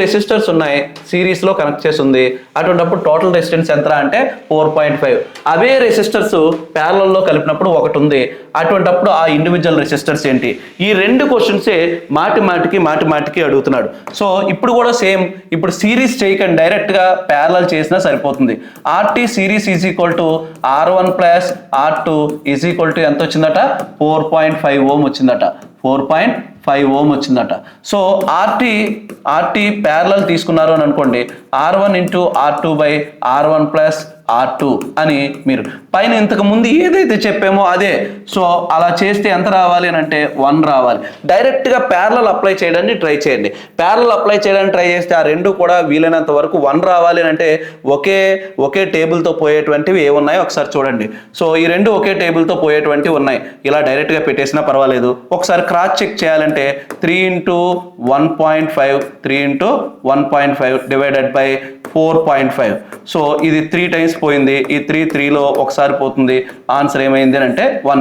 Resistors ఉన్నాయి, series లో connect చేసి ఉంది. అటువంటిప్పుడు టోటల్ రెసిస్టెన్స్ ఎంత అంటే 4.5. అవే రెసిస్టర్స్ ప్యారలల్ లో కలిపినప్పుడు ఒకటి ఉంది. అటువంటిప్పుడు ఆ ఇండివిజువల్ రెసిస్టర్స్ ఏంటి? ఈ రెండు క్వశ్చన్సే మాటిమాటికి అడుగుతున్నాడు. సో ఇప్పుడు కూడా సేమ్, ఇప్పుడు సిరీస్ చేయకండి, డైరెక్ట్ గా ప్యారలల్ చేసినా సరిపోతుంది. RT series is equal to R1 plus R2 is equal to ఎంత వచ్చిందట? 4.5 ఓం వచ్చిందట. 4.5 ఓం వచ్చిందట. సో ఆర్టీ ప్యారలల్ తీసుకున్నారు అని అనుకోండి, R1 into R2 by R1 plus R2 అని మీరు పైన ఇంతకు ముందు ఏదైతే చెప్పామో అదే. సో అలా చేస్తే ఎంత రావాలి అని అంటే 1 రావాలి. డైరెక్ట్గా ప్యారలల్ అప్లై చేయడానికి ట్రై చేయండి. ప్యారలల్ అప్లై చేయడానికి ట్రై చేస్తే ఆ రెండు కూడా వీలైనంత వరకు 1 రావాలి అని అంటే ఒకే టేబుల్తో పోయేటువంటివి ఏమున్నాయో ఒకసారి చూడండి. సో ఈ రెండు ఒకే టేబుల్తో పోయేటువంటివి ఉన్నాయి. ఇలా డైరెక్ట్గా పెట్టేసినా పర్వాలేదు. ఒకసారి క్రాస్ చెక్ చేయాలంటే 3 ఇంటూ 1.5 డివైడెడ్ బై 4.5. సో ఇది 3 టైమ్స్ పోయింది. ఈ 3 3లో ఒకసారి పోతుంది. ఆన్సర్ ఏమైంది అంటే 1 ఓం.